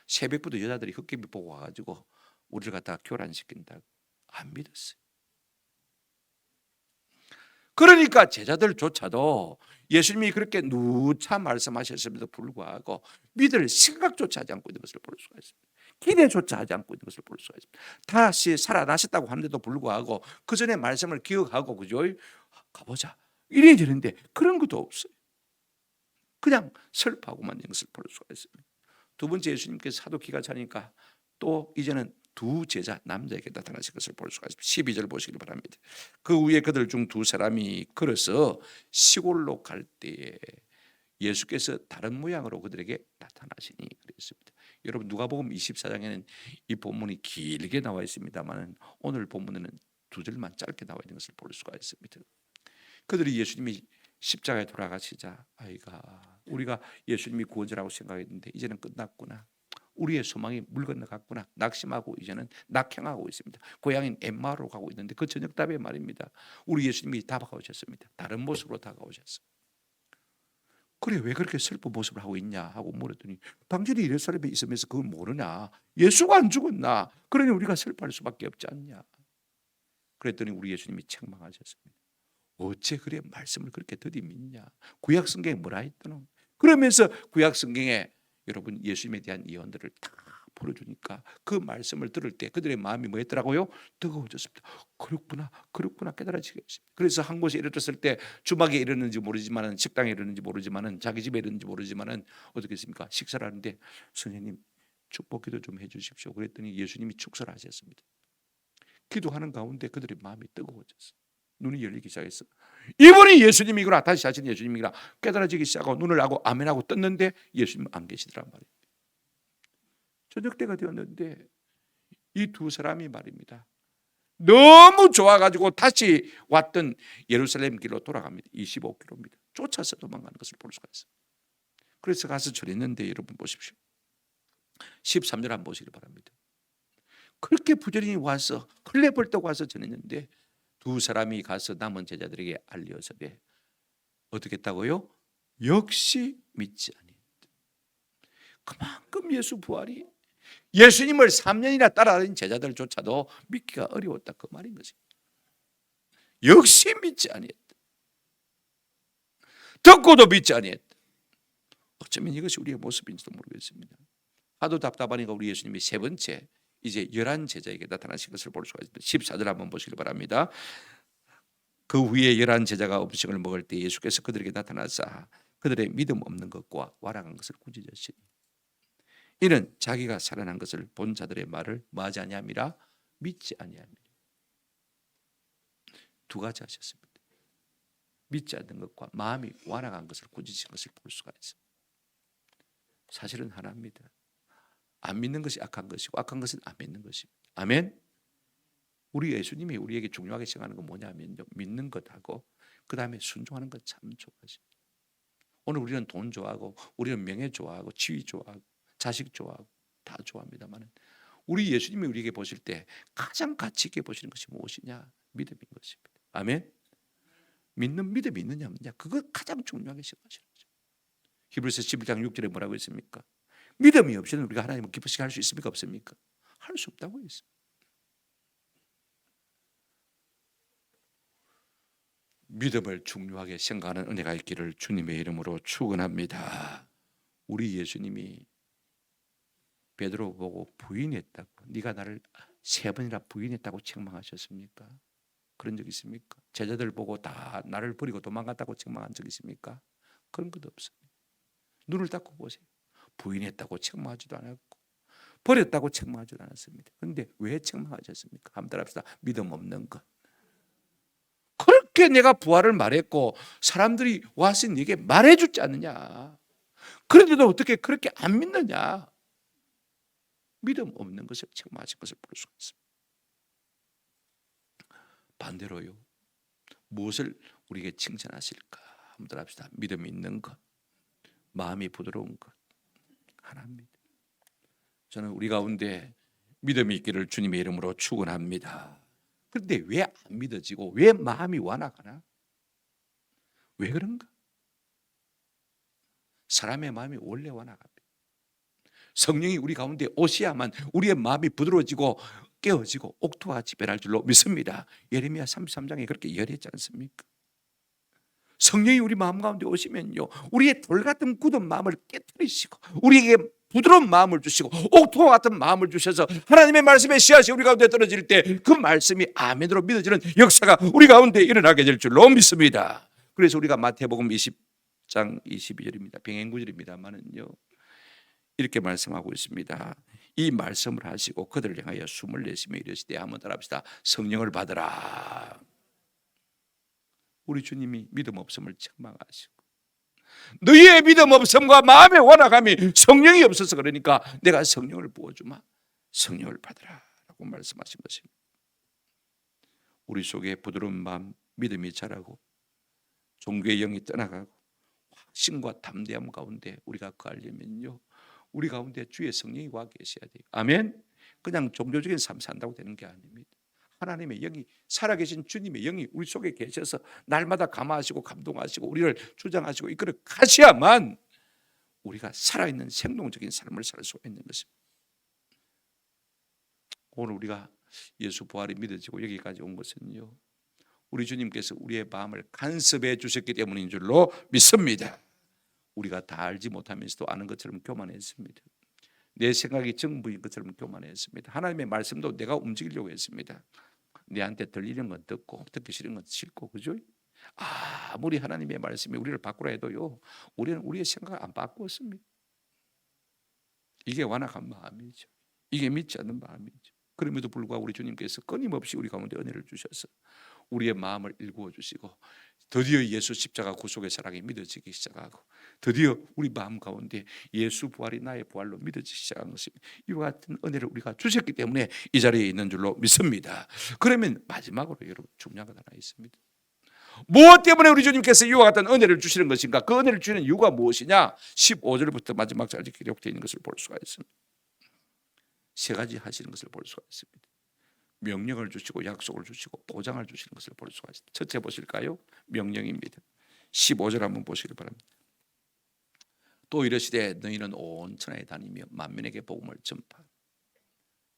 새벽부터 여자들이 흑개비 보고 와가지고 우리를 갖다가 교란시킨다고 안 믿었어요. 그러니까 제자들조차도 예수님이 그렇게 누차 말씀하셨음에도 불구하고 믿을 생각조차 하지 않고 있는 것을 볼 수가 있습니다. 기대조차 하지 않고 있는 것을 볼 수가 있습니다. 다시 살아나셨다고 하는데도 불구하고 그 전에 말씀을 기억하고 그죠? 가보자 이래야 되는데 그런 것도 없어요. 그냥 슬퍼하고만 있는 것을 볼 수가 있습니다. 두 번째, 예수님께서 하도 기가 차니까 또 이제는 두 제자 남자에게 나타나신 것을 볼 수가 있습니다. 12절 보시기 바랍니다. 그 위에 그들 중 두 사람이 걸어서 시골로 갈 때에 예수께서 다른 모양으로 그들에게 나타나시니 그랬습니다. 여러분, 누가복음 24장에는 이 본문이 길게 나와 있습니다만 오늘 본문에는 두 절만 짧게 나와 있는 것을 볼 수가 있습니다. 그들이 예수님이 십자가에 돌아가시자 우리가 예수님이 구원자라고 생각했는데 이제는 끝났구나. 우리의 소망이 물 건너갔구나. 낙심하고 이제는 낙향하고 있습니다. 고향인 엠마오로 가고 있는데 그 저녁답에 말입니다. 우리 예수님이 다가오셨습니다. 다른 모습으로 다가오셨어요. 그래 왜 그렇게 슬픈 모습을 하고 있냐 하고 물었더니 당신이 예루살렘에 있으면서 그걸 모르냐? 예수가 안 죽었나? 그러니 우리가 슬퍼할 수밖에 없지 않냐? 그랬더니 우리 예수님이 책망하셨습니다. 어째 그래 말씀을 그렇게 더디 믿냐? 구약 성경에 뭐라 했더노? 그러면서 구약 성경에 여러분 예수님에 대한 예언들을 다 풀어주니까 그 말씀을 들을 때 그들의 마음이 뭐였더라고요? 뜨거워졌습니다. 그렇구나 깨달아지게 했습니다. 그래서 한 곳에 이르렀을 때 주막에 이르는지 모르지만은 식당에 이르는지 모르지만은 자기 집에 이르는지 모르지만은 어떻게 했습니까? 식사를 하는데 선생님 축복기도 좀 해주십시오. 그랬더니 예수님이 축사를 하셨습니다. 기도하는 가운데 그들의 마음이 뜨거워졌어요. 눈이 열리기 시작했어. 이분이 예수님이구나. 다시 자신이 예수님이구나 깨달아지기 시작하고 눈을 하고 아멘하고 떴는데 예수님 안 계시더란 말이에요. 저녁 때가 되었는데 이 두 사람이 말입니다. 너무 좋아가지고 다시 왔던 예루살렘 길로 돌아갑니다. 25km입니다. 쫓아서 도망가는 것을 볼 수가 있어요. 그래서 가서 전했는데 여러분 보십시오. 13절 한번 보시기 바랍니다. 그렇게 부지런히 와서 흘레벌떡 와서 전했는데 두 사람이 가서 남은 제자들에게 알려서되 어떻게 했다고요? 역시 믿지 아니했다. 그만큼 예수 부활이 예수님을 3년이나 따라다닌 제자들조차도 믿기가 어려웠다 그 말인 것입니다. 역시 믿지 아니했다. 듣고도 믿지 아니했다. 어쩌면 이것이 우리의 모습인지도 모르겠습니다. 하도 답답하니까 우리 예수님이 세 번째 이제 11 제자에게 나타나신 것을 볼 수가 있습니다. 14절 한번 보시기 바랍니다. 그 후에 11 제자가 음식을 먹을 때 예수께서 그들에게 나타나사 그들의 믿음 없는 것과 완악한 것을 꾸짖으시니 이는 자기가 살아난 것을 본 자들의 말을 뭐하지 아니함이라 믿지 아니함이라. 두 가지 하셨습니다. 믿지 않는 것과 마음이 완악한 것을 꾸짖으신 것을 볼 수가 있습니다. 사실은 하나입니다. 안 믿는 것이 악한 것이고 악한 것은 안 믿는 것입니다. 아멘. 우리 예수님이 우리에게 중요하게 생각하는 건 뭐냐면요, 믿는 것하고 그 다음에 순종하는 것 참 좋아하십니다. 오늘 우리는 돈 좋아하고 우리는 명예 좋아하고 지위 좋아하고 자식 좋아하고 다 좋아합니다만 우리 예수님이 우리에게 보실 때 가장 가치 있게 보시는 것이 무엇이냐? 믿음인 것입니다. 아멘. 믿는 믿음이 있느냐 없느냐, 그거 가장 중요하게 생각하시는 거죠. 히브리서 11장 6절에 뭐라고 했습니까? 믿음이 없이는 우리가 하나님을 기쁘시게 할 수 있습니까? 없습니까? 할 수 없다고 했습니다. 믿음을 중요하게 생각하는 은혜가 있기를 주님의 이름으로 축원합니다. 우리 예수님이 베드로 보고 부인했다고, 네가 나를 3번이나 부인했다고 책망하셨습니까? 그런 적 있습니까? 제자들 보고 다 나를 버리고 도망갔다고 책망한 적 있습니까? 그런 것도 없습니다. 눈을 닫고 보세요. 부인했다고 책망하지도 않았고 버렸다고 책망하지도 않았습니다. 그런데 왜 책망하셨습니까? 한번 따라합시다. 믿음 없는 것. 그렇게 내가 부활을 말했고 사람들이 와서 네게 말해주지 않느냐? 그런데도 어떻게 그렇게 안 믿느냐? 믿음 없는 것을 책망하신 것을 볼 수가 있습니다. 반대로요, 무엇을 우리에게 칭찬하실까? 한번 따라합시다. 믿음이 있는 것, 마음이 부드러운 것, 하나입니다. 저는 우리 가운데 믿음이 있기를 주님의 이름으로 축원합니다. 그런데 왜 안 믿어지고 왜 마음이 완악하나? 왜 그런가? 사람의 마음이 원래 완악합니다. 성령이 우리 가운데 오셔야만 우리의 마음이 부드러워지고 깨어지고 옥토와 같이 변할 줄로 믿습니다. 예레미야 33장에 그렇게 예언했지 않습니까? 성령이 우리 마음 가운데 오시면요, 우리의 돌 같은 굳은 마음을 깨뜨리시고 우리에게 부드러운 마음을 주시고 옥토와 같은 마음을 주셔서 하나님의 말씀의 씨앗이 우리 가운데 떨어질 때 그 말씀이 아멘으로 믿어지는 역사가 우리 가운데 일어나게 될 줄로 믿습니다. 그래서 우리가 마태복음 20장 22절입니다. 병행구절입니다만은요, 이렇게 말씀하고 있습니다. 이 말씀을 하시고 그들을 향하여 숨을 내쉬며 이르시되, 한번 따라합시다. 성령을 받으라. 우리 주님이 믿음 없음을 책망하시고 너희의 믿음 없음과 마음의 완악함이 성령이 없어서 그러니까 내가 성령을 부어주마, 성령을 받으라 라고 말씀하신 것입니다. 우리 속에 부드러운 마음, 믿음이 자라고 종교의 영이 떠나가고 확신과 담대함 가운데 우리가 거하려면요, 우리 가운데 주의 성령이 와 계셔야 돼요. 아멘. 그냥 종교적인 삶 산다고 되는 게 아닙니다. 하나님의 영이, 살아계신 주님의 영이 우리 속에 계셔서 날마다 감화하시고 감동하시고 우리를 주장하시고 이끌어 가셔야만 우리가 살아있는 생동적인 삶을 살 수 있는 것입니다. 오늘 우리가 예수 부활이 믿어지고 여기까지 온 것은요, 우리 주님께서 우리의 마음을 간섭해 주셨기 때문인 줄로 믿습니다. 우리가 다 알지 못하면서도 아는 것처럼 교만했습니다. 내 생각이 전부인 것처럼 교만했습니다. 하나님의 말씀도 내가 움직이려고 했습니다. 내한테 들리는 건 듣고 듣기 싫은 건 싫고, 그죠? 아무리 하나님의 말씀이 우리를 바꾸라 해도요, 우리는 우리의 생각을 안 바꾸었습니다. 이게 완악한 마음이죠. 이게 믿지 않는 마음이죠. 그럼에도 불구하고 우리 주님께서 끊임없이 우리 가운데 은혜를 주셔서 우리의 마음을 일구어 주시고 드디어 예수 십자가 구속의 사랑이 믿어지기 시작하고 드디어 우리 마음 가운데 예수 부활이 나의 부활로 믿어지기 시작한 것입니다. 이와 같은 은혜를 우리가 주셨기 때문에 이 자리에 있는 줄로 믿습니다. 그러면 마지막으로 여러분 중요한 것 하나 있습니다. 무엇 때문에 우리 주님께서 이와 같은 은혜를 주시는 것인가? 그 은혜를 주시는 이유가 무엇이냐? 15절부터 마지막 절까지 기록되어 있는 것을 볼 수가 있습니다. 세 가지 하시는 것을 볼 수가 있습니다. 명령을 주시고 약속을 주시고 보장을 주시는 것을 볼 수가 있습니다. 첫째 보실까요? 명령입니다. 15절 한번 보시기 바랍니다. 또 이르시되 너희는 온 천하에 다니며 만민에게 복음을 전파.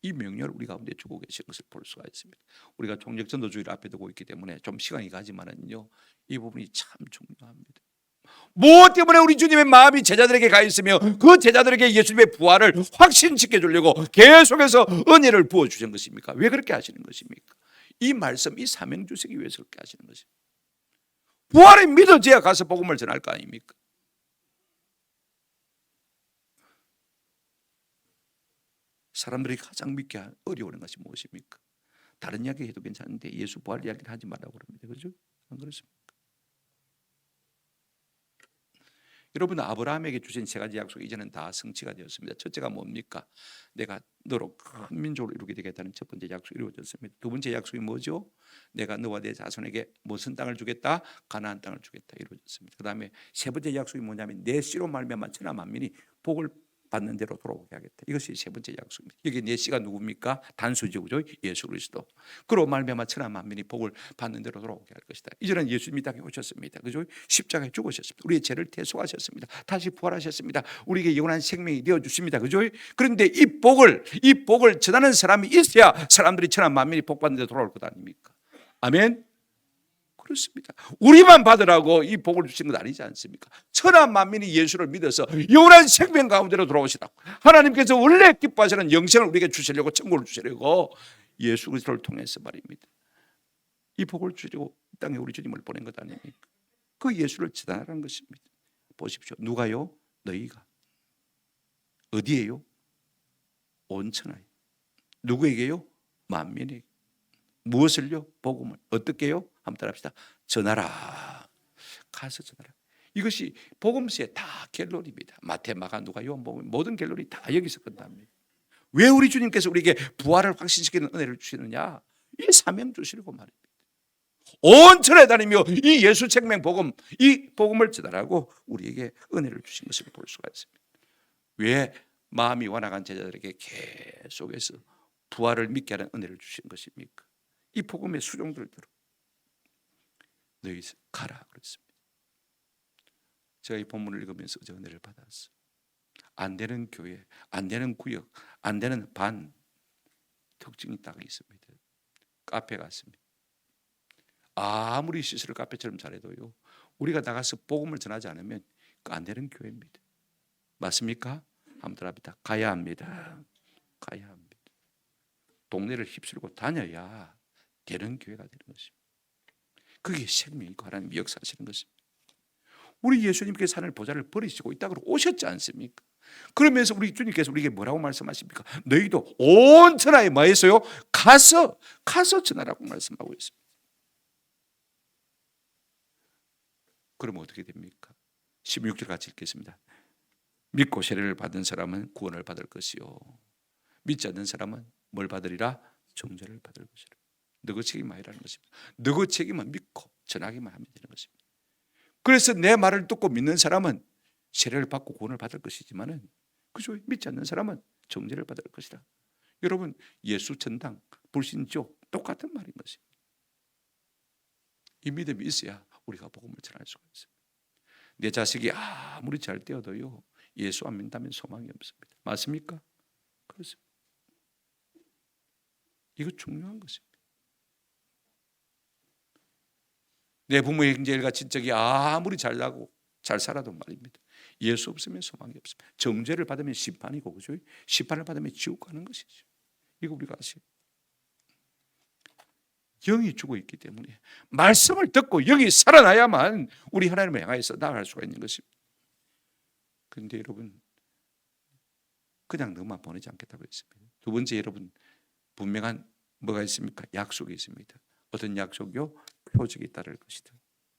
이 명령을 우리 가운데 주고 계신 것을 볼 수가 있습니다. 우리가 총력 전도주의를 앞에 두고 있기 때문에 좀 시간이 가지만은요, 이 부분이 참 중요합니다. 무엇 때문에 우리 주님의 마음이 제자들에게 가 있으며 그 제자들에게 예수님의 부활을 확신시켜 주려고 계속해서 은혜를 부어주신 것입니까? 왜 그렇게 하시는 것입니까? 이 말씀, 이 사명 주시기 위해서 그렇게 하시는 것입니다. 부활이 믿어져야 가서 복음을 전할 거 아닙니까? 사람들이 가장 믿기 어려운 것이 무엇입니까? 다른 이야기 해도 괜찮은데 예수 부활 이야기를 하지 말라고 그럽니다. 그렇죠? 안 그렇습니까? 여러분, 아브라함에게 주신 세 가지 약속이 이제는 다 성취가 되었습니다. 첫째가 뭡니까? 내가 너로 큰 민족을 이루게 되겠다는 첫 번째 약속이 이루어졌습니다. 두 번째 약속이 뭐죠? 내가 너와 내 자손에게 무슨 땅을 주겠다? 가나안 땅을 주겠다. 이루어졌습니다. 그 다음에 세 번째 약속이 뭐냐면 내 씨로 말미암아 천하 만민이 복을 받는 대로 돌아오게 하겠다. 이것이 세 번째 약속입니다. 여기 내 씨가 누굽니까? 단수죠, 그죠? 예수 그리스도. 그로 말미암아 천하 만민이 복을 받는 대로 돌아오게 할 것이다. 이제는 예수님이 땅에 오셨습니다, 그죠? 십자가에 죽으셨습니다. 우리의 죄를 대속하셨습니다. 다시 부활하셨습니다. 우리에게 영원한 생명이 되어 주십니다, 그죠? 그런데 이 복을 전하는 사람이 있어야 사람들이 천하 만민이 복 받는 데 돌아올 것 아닙니까? 아멘. 그렇습니다. 우리만 받으라고 이 복을 주신 건 아니지 않습니까? 천하 만민이 예수를 믿어서 영원한 생명 가운데로 돌아오시라고 하나님께서 원래 기뻐하시는 영생을 우리에게 주시려고, 천국을 주시려고 예수 그리스도를 통해서 말입니다. 이 복을 주려고 이 땅에 우리 주님을 보낸 것 아닙니까? 그 예수를 전하라는 것입니다. 보십시오. 누가요? 너희가. 어디에요? 온 천하에. 누구에게요? 만민에게. 무엇을요? 복음을. 어떻게요? 한번 따라합시다. 전하라. 가서 전하라. 이것이 복음서의 다 결론입니다. 마태, 마가, 누가, 요한복음 모든 결론이 다 여기서 끝납니다. 왜 우리 주님께서 우리에게 부활을 확신시키는 은혜를 주시느냐? 이 사명 주시려고 말입니다. 온 천하에 다니며 이 예수 생명 복음, 이 복음을 전하라고 우리에게 은혜를 주신 것을 볼 수가 있습니다. 왜 마음이 완악한 제자들에게 계속해서 부활을 믿게 하는 은혜를 주신 것입니까? 이 복음의 수종들대로 너희 가라 그랬습니다. 제가 이 본문을 읽으면서 어제 은혜를 받았어요. 안 되는 교회, 안 되는 구역, 안 되는 반 특징이 딱 있습니다. 카페 갔습니다. 아무리 시설을 카페처럼 잘해도요, 우리가 나가서 복음을 전하지 않으면 안 되는 교회입니다. 맞습니까? 한번 들어봅니다. 가야 합니다. 가야 합니다. 동네를 휩쓸고 다녀야 되는 교회가 되는 것입니다. 그게 생명이고 하나님이 역사하시는 것입니다. 우리 예수님께서 하늘 보좌를 버리시고 이 땅으로 오셨지 않습니까? 그러면서 우리 주님께서 우리에게 뭐라고 말씀하십니까? 너희도 온 천하에 뭐 했어요? 가서 전하라고 말씀하고 있습니다. 그러면 어떻게 됩니까? 16절 같이 읽겠습니다. 믿고 세례를 받은 사람은 구원을 받을 것이요, 믿지 않는 사람은 뭘 받으리라? 정죄를 받을 것이라. 너그 책임 아니라는 것입니다. 너그 책임은 믿고 전하기만 하면 되는 것입니다. 그래서 내 말을 듣고 믿는 사람은 세례를 받고 구원을 받을 것이지만은, 그죠? 믿지 않는 사람은 정죄를 받을 것이라. 여러분, 예수 천당, 불신지옥 똑같은 말인 것입니다. 이 믿음이 있어야 우리가 복음을 전할 수가 있습니다. 내 자식이 아무리 잘 되어도요, 예수 안 믿다면 소망이 없습니다. 맞습니까? 그렇습니다. 이거 중요한 것입니다. 내 부모의 형제일과 친척이 아무리 잘나고 잘 살아도 말입니다, 예수 없으면 소망이 없습니다. 정죄를 받으면 심판이고, 그죠? 심판을 받으면 지옥 가는 것이죠. 이거 우리가 아시죠? 영이 죽어 있기 때문에 말씀을 듣고 영이 살아나야만 우리 하나님을 향해서 나아갈 수가 있는 것입니다. 그런데 여러분, 그냥 너만 보내지 않겠다고 했습니다. 두 번째, 여러분, 분명한 뭐가 있습니까? 약속이 있습니다. 어떤 약속이요? 표적이 따를 것이다.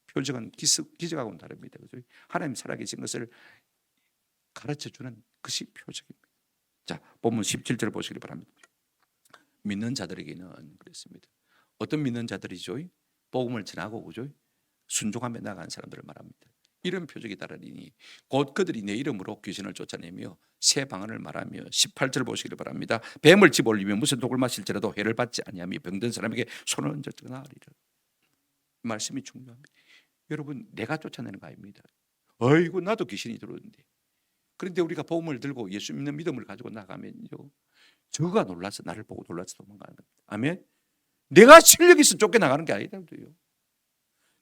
표적은 기적하고는 다릅니다. 그죠? 하나님 살아계신 것을 가르쳐주는 것이 표적입니다. 자, 본문 17절을 보시기 바랍니다. 믿는 자들에게는 그랬습니다. 어떤 믿는 자들이죠? 복음을 전하고, 그죠? 순종하며 나간 사람들을 말합니다. 이런 표적이 따르리니 곧 그들이 내 이름으로 귀신을 쫓아내며 새 방언을 말하며, 18절 보시기를 바랍니다. 뱀을 집어올리며 무슨 독을 마실지라도 해를 받지 아니하며 병든 사람에게 손을 얹어 나으리라. 말씀이 중요합니다. 여러분, 내가 쫓아내는 거 아닙니다. 어이구, 나도 귀신이 들어오는데. 그런데 우리가 복음을 들고 예수 믿는 믿음을 가지고 나가면요, 저가 놀라서, 나를 보고 놀라서 도망가는 겁니다. 아멘. 내가 실력이 있어 쫓겨나가는 게 아니다고요.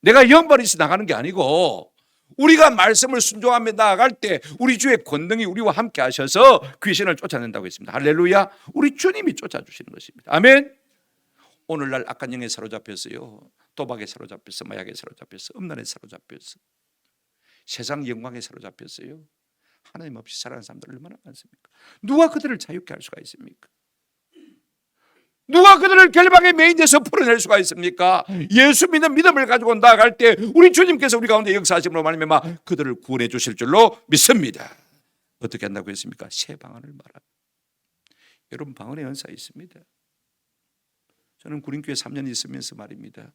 내가 영벌이 있어 나가는 게 아니고 우리가 말씀을 순종하며 나아갈 때 우리 주의 권능이 우리와 함께 하셔서 귀신을 쫓아낸다고 했습니다. 할렐루야. 우리 주님이 쫓아주시는 것입니다. 아멘. 오늘날 악한 영에 사로잡혔어요. 도박에 사로잡혔어, 마약에 사로잡혔어, 음란에 사로잡혔어, 세상 영광에 사로잡혔어요. 하나님 없이 살아가는 사람들 얼마나 많습니까? 누가 그들을 자유케 할 수가 있습니까? 누가 그들을 결박의 메인에서 풀어낼 수가 있습니까? 예수 믿는 믿음을 가지고 나아갈 때 우리 주님께서 우리 가운데 역사하심으로 말미암아 그들을 구원해 주실 줄로 믿습니다. 어떻게 한다고 했습니까? 새 방언을 말합니다. 여러분, 방언의 은사 있습니다. 저는 구린교회 3년 있으면서 말입니다,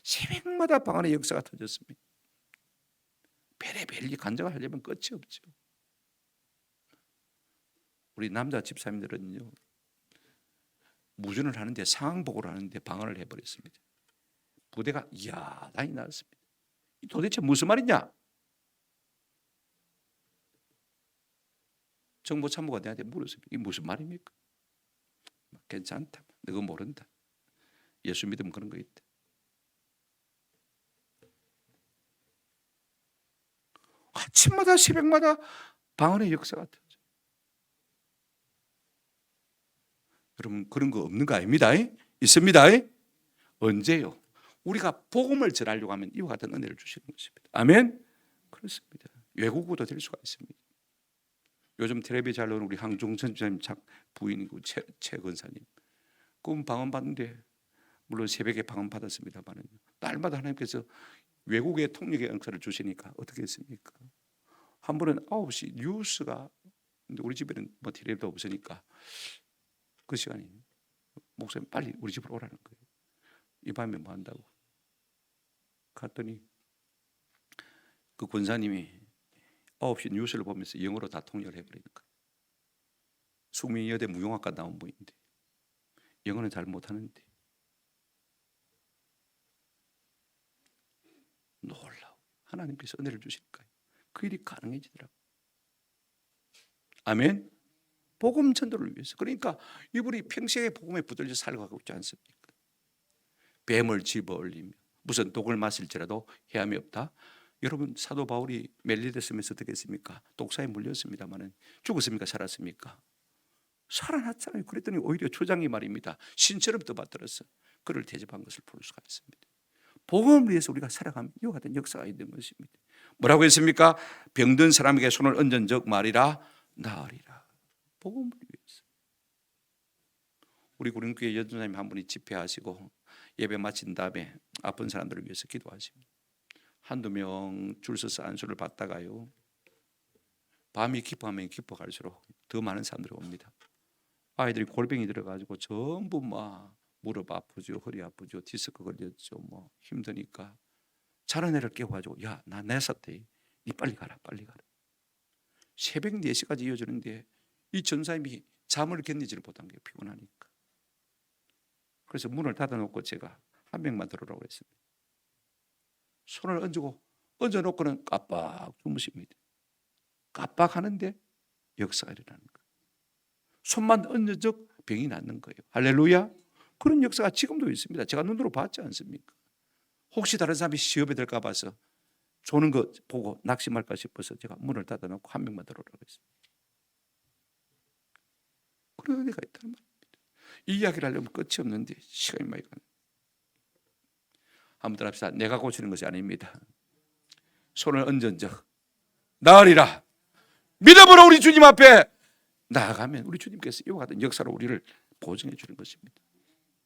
새벽마다 방언의 역사가 터졌습니다. 베레벨리 간증을 하려면 끝이 없죠. 우리 남자 집사님들은요, 무전을 하는데, 상황 보고를 하는데 방언을 해버렸습니다. 부대가 야단이 났습니다. 도대체 무슨 말이냐? 정보참모가 내한테 물었습니다. 이게 무슨 말입니까? 괜찮다, 너가 모른다, 예수 믿으면 그런 거 있다. 아침마다 새벽마다 방언의 역사가 터져. 여러분, 그런 거 없는 거 아닙니다. 있습니다. 언제요? 우리가 복음을 전하려고 하면 이와 같은 은혜를 주시는 것입니다. 아멘. 그렇습니다. 외국어도 될 수가 있습니다. 요즘 텔레비에 잘 나오는 우리 항종천 집사님 부인이고 최 권사님, 그분 방언 받는데, 물론 새벽에 방언 받았습니다만 날마다 하나님께서 외국의 통역의 은사를 주시니까 어떻게 했습니까? 한 번은 9시 뉴스가, 근데 우리 집에는 뭐 텔레비도 없으니까 그 시간에 목사님 빨리 우리 집으로 오라는 거예요. 이 밤에 뭐 한다고? 갔더니 그 권사님이 9시 뉴스를 보면서 영어로 다 통역을 해버리는 거예요. 숙명여대 무용학과 나온 분인데 영어는 잘 못하는데. 놀라워. 하나님께서 은혜를 주실까요? 그 일이 가능해지더라고요. 아멘. 복음 전도를 위해서. 그러니까 이분이 평생에 복음에 붙들려 살아가고 있지 않습니까? 뱀을 집어 올리며 무슨 독을 마실지라도 해함이 없다. 여러분, 사도 바울이 멜리데스면서 어떻게 했습니까? 독사에 물렸습니다마는 죽었습니까? 살았습니까? 살아났잖아요. 그랬더니 오히려 초장이 말입니다, 신처럼 떠받들어서 그를 대접한 것을 볼 수가 있습니다. 복음을 위해서 우리가 살아가면 이와 같은 역사가 있는 것입니다. 뭐라고 했습니까? 병든 사람에게 손을 얹은 적 말이라 나으리라. 복음을 위해서. 우리 구린교회 연주사님 한 분이 집회하시고 예배 마친 다음에 아픈 사람들을 위해서 기도하십니다. 한두 명 줄 서서 안수를 받다가요, 밤이 깊어가면 깊어갈수록 더 많은 사람들이 옵니다. 아이들이 골병이 들어가지고 전부 막 무릎 아프죠, 허리 아프죠, 디스크 걸렸죠, 뭐 힘드니까 자는 애를 깨워가지고, 야, 나 내샀대, 니 빨리 가라, 빨리 가라. 새벽 4시까지 이어지는데 이 전사님이 잠을 견디지를 못한 게 피곤하니까. 그래서 문을 닫아놓고 제가 한 명만 들어오라고 했습니다. 손을 얹어놓고는 깜빡 주무십니다. 깜빡하는데 역사가 일어나는 거예요. 손만 얹은 적 병이 낫는 거예요. 할렐루야. 그런 역사가 지금도 있습니다. 제가 눈으로 봤지 않습니까? 혹시 다른 사람이 시험에 들까 봐서 조는 거 보고 낙심할까 싶어서 제가 문을 닫아놓고 한 명만 들어오라고 했습니다. 그런 은혜가 있다는 말입니다. 이 이야기를 하려면 끝이 없는데 시간이 많이 가네. 한번 더 합시다. 내가 고치는 것이 아닙니다. 손을 얹은 적 나으리라. 믿음으로 우리 주님 앞에 나아가면 우리 주님께서 이와 같은 역사로 우리를 보증해 주는 것입니다.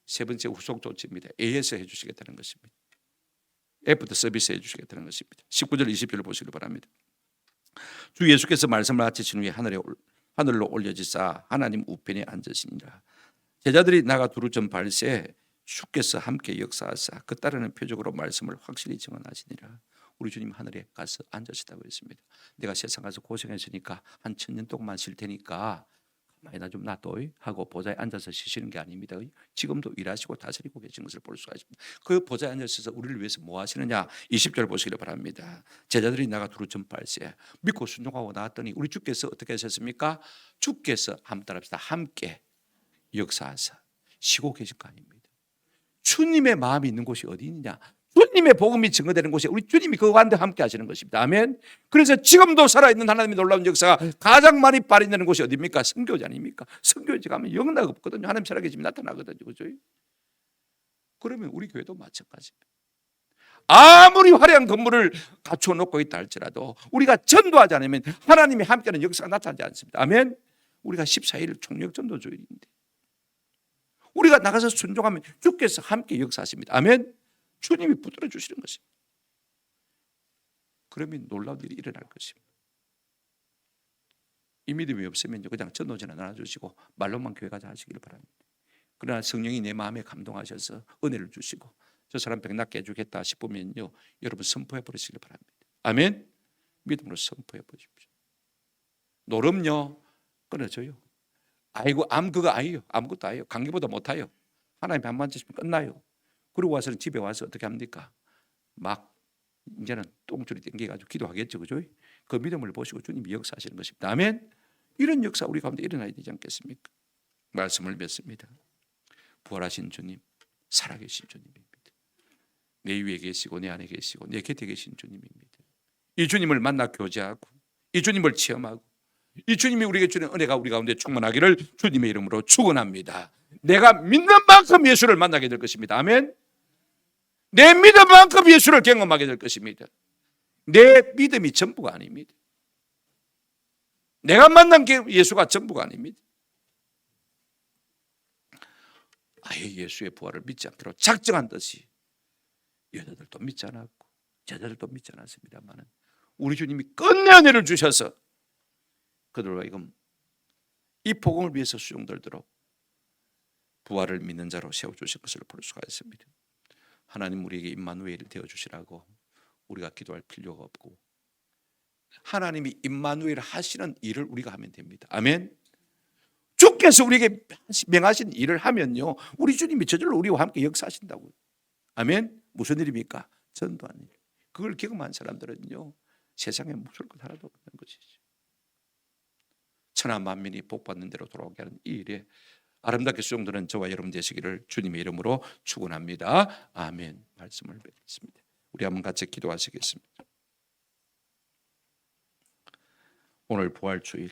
세 번째 후속 조치입니다. AS 해주시겠다는 것입니다. 애프터 서비스 해주시겠다는 것입니다. 19절 20절을 보시기 바랍니다. 주 예수께서 말씀을 마치신 후에 하늘로 올려지사 하나님 우편에 앉으시니라. 제자들이 나가 두루 전 발세 주께서 함께 역사하사 그 따르는 표적으로 말씀을 확실히 증언하시니라. 우리 주님 하늘에 가서 앉으시다고 했습니다. 내가 세상 가서 고생했으니까 한 1000년 동안만 쉴 테니까 가만히 나 좀 놔둬 하고 보좌에 앉아서 쉬시는 게 아닙니다. 지금도 일하시고 다스리고 계신 것을 볼 수가 있습니다. 그 보좌에 앉으셔서 우리를 위해서 뭐 하시느냐? 20절 보시기를 바랍니다. 제자들이 나가 두루 전 발세 믿고 순종하고 나왔더니 우리 주께서 어떻게 하셨습니까? 주께서 한번 따라합시다. 함께 역사하사 쉬고 계신 거 아닙니다. 주님의 마음이 있는 곳이 어디 있느냐? 주님의 복음이 증거되는 곳에 우리 주님이 그 가운데 함께 하시는 것입니다. 아멘. 그래서 지금도 살아있는 하나님의 놀라운 역사가 가장 많이 발휘되는 곳이 어디입니까? 선교지 아닙니까? 선교지 가면 영락 없거든요. 하나님 살아계시면 나타나거든요. 그죠? 그러면 우리 교회도 마찬가지입니다. 아무리 화려한 건물을 갖추어 놓고 있다 할지라도 우리가 전도하지 않으면 하나님이 함께하는 역사가 나타나지 않습니다. 아멘. 우리가 14일 총력 전도 주일인데 우리가 나가서 순종하면 주께서 함께 역사하십니다. 아멘. 주님이 붙들어 주시는 것입니다. 그러면 놀라운 일이 일어날 것입니다. 이 믿음이 없으면 그냥 전도전에 나눠주시고 말로만 교회 가자 하시길 바랍니다. 그러나 성령이 내 마음에 감동하셔서 은혜를 주시고 저 사람 병 낫게 해주겠다 싶으면요, 여러분 선포해 버리시길 바랍니다. 아멘. 믿음으로 선포해 보십시오. 노름요 끊어져요. 아이고 그거 아니에요. 아무것도 아니에요. 감기보다 못해요. 하나님 한 번 주시면 끝나요. 그러고 와서는 집에 와서 어떻게 합니까? 막 이제는 똥줄이 땡겨가지고 기도하겠죠. 그죠? 그 믿음을 보시고 주님이 역사하시는 것입니다. 아멘. 이런 역사 우리 가운데 일어나야 되지 않겠습니까? 말씀을 맺습니다. 부활하신 주님, 살아계신 주님입니다. 내 위에 계시고 내 안에 계시고 내 곁에 계신 주님입니다. 이 주님을 만나 교제하고 이 주님을 체험하고 이 주님이 우리에게 주는 은혜가 우리 가운데 충만하기를 주님의 이름으로 축원합니다. 내가 믿는 만큼 예수를 만나게 될 것입니다. 아멘. 내 믿음 만큼 예수를 경험하게 될 것입니다. 내 믿음이 전부가 아닙니다. 내가 만난 예수가 전부가 아닙니다. 아예 예수의 부활을 믿지 않기로 작정한 듯이 여자들도 믿지 않았고 여자들도 믿지 않았습니다만 우리 주님이 끝내 은혜를 주셔서 그들과 하여금 이 복음을 위해서 수용되도록 부활을 믿는 자로 세워주신 것을 볼 수가 있습니다. 하나님 우리에게 임마누엘이 되어주시라고 우리가 기도할 필요가 없고 하나님이 임마누엘 하시는 일을 우리가 하면 됩니다. 아멘. 주께서 우리에게 명하신 일을 하면요 우리 주님이 저절로 우리와 함께 역사하신다고요. 아멘. 무슨 일입니까? 전도하는 일. 그걸 경험한 사람들은요 세상에 무서울 것 하나도 없는 것이죠. 천하 만민이 복받는 대로 돌아오게 하는 이 일에 아름답게 수용되는 저와 여러분 되시기를 주님의 이름으로 축원합니다. 아멘. 말씀을 뵙겠습니다. 우리 한번 같이 기도하시겠습니다. 오늘 부활주일